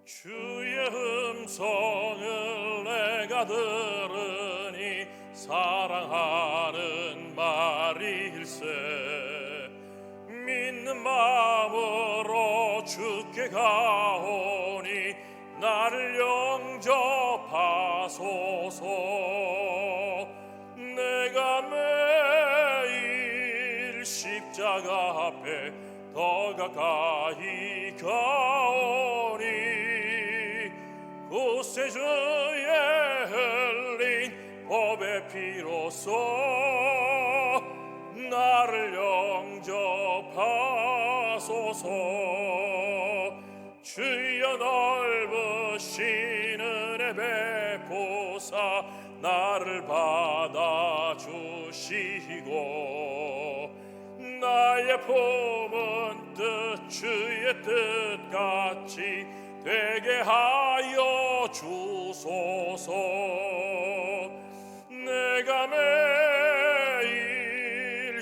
주의 음성을 내가 들으니 사랑하는 말일세. 믿는 마음으로 주께 가오니 나를 영접하소서. 내가 매일 십자가 앞에 더 가까이 가오니 구세주의 흘린 법의 피로써 나를 영접하소서. 주여 넓으신 은혜 베푸사 나를 받아주시고 나의 품은 뜻 주의 뜻같이 되게 하여 주소서. 내가 매일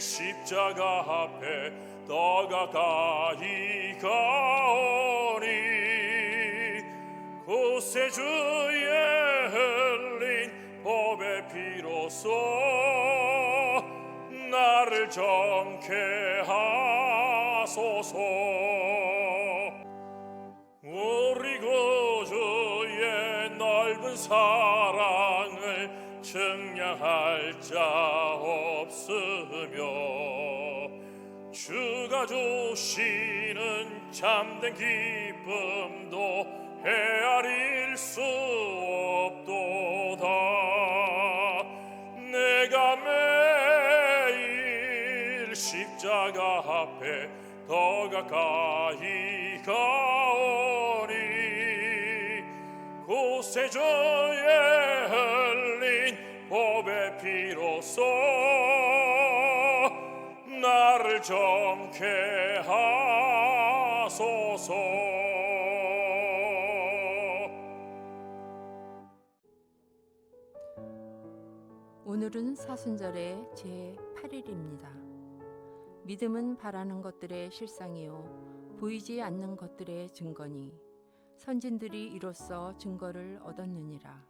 십자가 앞에 더 가까이 가오니 구세주의 흘린 법의 피로써 나를 정케 하소서. 우리 구주의 넓은 사랑을 증량할 자 없으며 주가 주시는 참된 기쁨도 헤아릴 수 없도다. 내가 매일 십자가 앞에 더 가까이 가오니 구세주의 흘린 법의 피로써 나를 정케 하소서. 오늘은 사순절의 제8일입니다. 믿음은 바라는 것들의 실상이요 보이지 않는 것들의 증거니 선진들이 이로써 증거를 얻었느니라.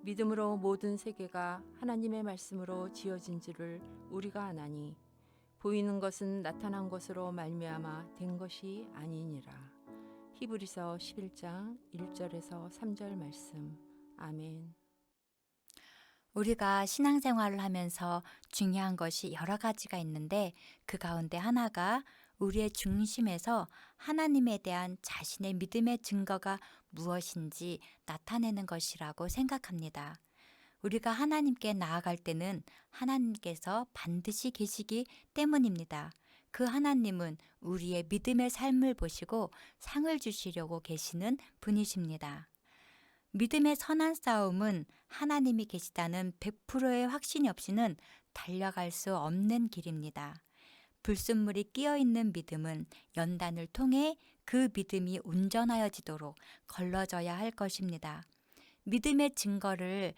믿음으로 모든 세계가 하나님의 말씀으로 지어진 줄을 우리가 아나니 보이는 것은 나타난 것으로 말미암아 된 것이 아니니라. 히브리서 11장 1절에서 3절 말씀. 아멘. 우리가 신앙생활을 하면서 중요한 것이 여러 가지가 있는데 그 가운데 하나가 우리의 중심에서 하나님에 대한 자신의 믿음의 증거가 무엇인지 나타내는 것이라고 생각합니다. 우리가 하나님께 나아갈 때는 하나님께서 반드시 계시기 때문입니다. 그 하나님은 우리의 믿음의 삶을 보시고 상을 주시려고 계시는 분이십니다. 믿음의 선한 싸움은 하나님이 계시다는 100%의 확신이 없이는 달려갈 수 없는 길입니다. 불순물이 끼어있는 믿음은 연단을 통해 그 믿음이 온전하여지도록 걸러져야 할 것입니다. 믿음의 증거를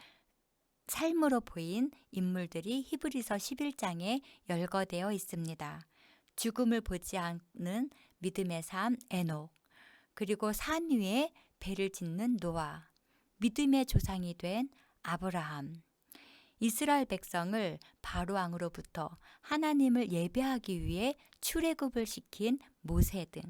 삶으로 보인 인물들이 히브리서 11장에 열거되어 있습니다. 죽음을 보지 않는 믿음의 삶 에녹, 그리고 산 위에 배를 짓는 노아, 믿음의 조상이 된 아브라함, 이스라엘 백성을 바로 왕으로부터 하나님을 예배하기 위해 출애굽을 시킨 모세 등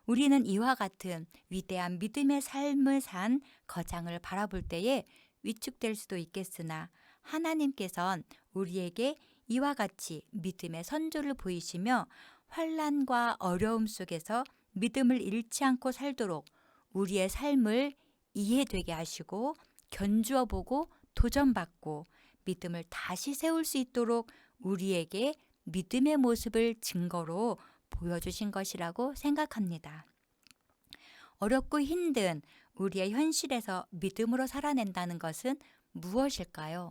우리는 이와 같은 위대한 믿음의 삶을 산 거장을 바라볼 때에 위축될 수도 있겠으나 하나님께서는 우리에게 이와 같이 믿음의 선조를 보이시며 환난과 어려움 속에서 믿음을 잃지 않고 살도록 우리의 삶을 이해되게 하시고 견주어 보고 도전받고 믿음을 다시 세울 수 있도록 우리에게 믿음의 모습을 증거로 보여주신 것이라고 생각합니다. 어렵고 힘든 우리의 현실에서 믿음으로 살아낸다는 것은 무엇일까요?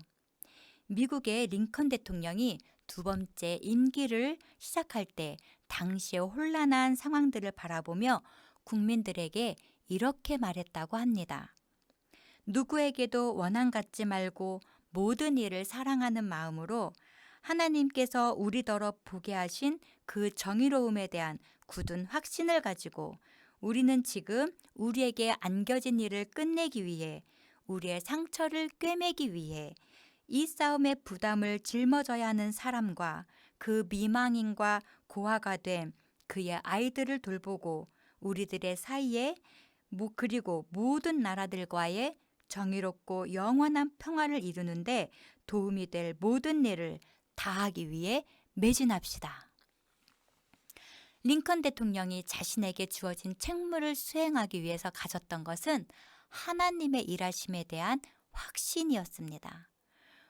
미국의 링컨 대통령이 두 번째 임기를 시작할 때 당시의 혼란한 상황들을 바라보며 국민들에게 이렇게 말했다고 합니다. 누구에게도 원한 갖지 말고 모든 일을 사랑하는 마음으로 하나님께서 우리더러 보게 하신 그 정의로움에 대한 굳은 확신을 가지고 우리는 지금 우리에게 안겨진 일을 끝내기 위해, 우리의 상처를 꿰매기 위해 이 싸움의 부담을 짊어져야 하는 사람과 그 미망인과 고아가 된 그의 아이들을 돌보고 우리들의 사이에 그리고 모든 나라들과의 정의롭고 영원한 평화를 이루는데 도움이 될 모든 일을 다하기 위해 매진합시다. 링컨 대통령이 자신에게 주어진 책무를 수행하기 위해서 가졌던 것은 하나님의 일하심에 대한 확신이었습니다.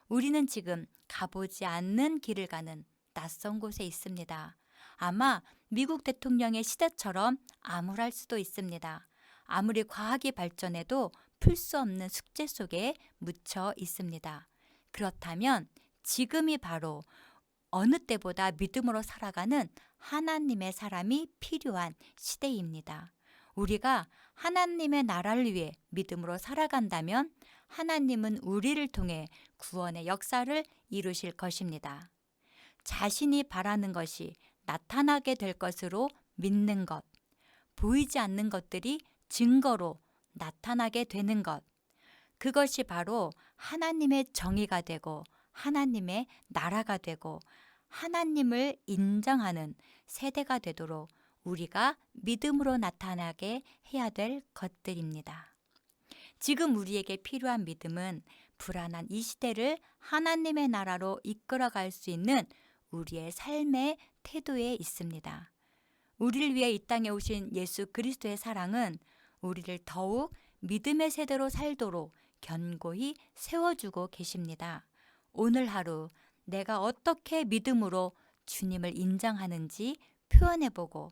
우리는 지금 가보지 않는 길을 가는 낯선 곳에 있습니다. 아마 미국 대통령의 시대처럼 암울할 수도 있습니다. 아무리 과학이 발전해도 풀 수 없는 숙제 속에 묻혀 있습니다. 그렇다면 지금이 바로 어느 때보다 믿음으로 살아가는 하나님의 사람이 필요한 시대입니다. 우리가 하나님의 나라를 위해 믿음으로 살아간다면 하나님은 우리를 통해 구원의 역사를 이루실 것입니다. 자신이 바라는 것이 나타나게 될 것으로 믿는 것, 보이지 않는 것들이 증거로 나타나게 되는 것, 그것이 바로 하나님의 정의가 되고 하나님의 나라가 되고 하나님을 인정하는 세대가 되도록 우리가 믿음으로 나타나게 해야 될 것들입니다. 지금 우리에게 필요한 믿음은 불안한 이 시대를 하나님의 나라로 이끌어갈 수 있는 우리의 삶의 태도에 있습니다. 우리를 위해 이 땅에 오신 예수 그리스도의 사랑은 우리를 더욱 믿음의 세대로 살도록 견고히 세워주고 계십니다. 오늘 하루 내가 어떻게 믿음으로 주님을 인정하는지 표현해보고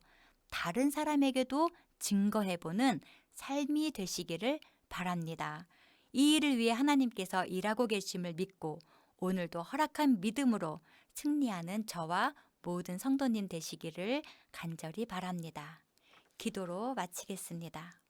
다른 사람에게도 증거해보는 삶이 되시기를 바랍니다. 이 일을 위해 하나님께서 일하고 계심을 믿고 오늘도 허락한 믿음으로 승리하는 저와 모든 성도님 되시기를 간절히 바랍니다. 기도로 마치겠습니다.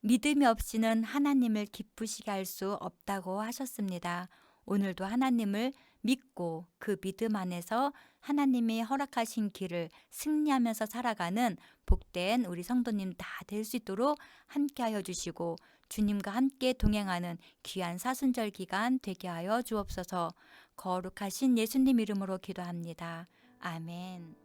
믿음이 없이는 하나님을 기쁘시게 할 수 없다고 하셨습니다. 오늘도 하나님을 믿고 그 믿음 안에서 하나님이 허락하신 길을 승리하면서 살아가는 복된 우리 성도님 다 될 수 있도록 함께하여 주시고 주님과 함께 동행하는 귀한 사순절 기간 되게 하여 주옵소서. 거룩하신 예수님 이름으로 기도합니다. 아멘.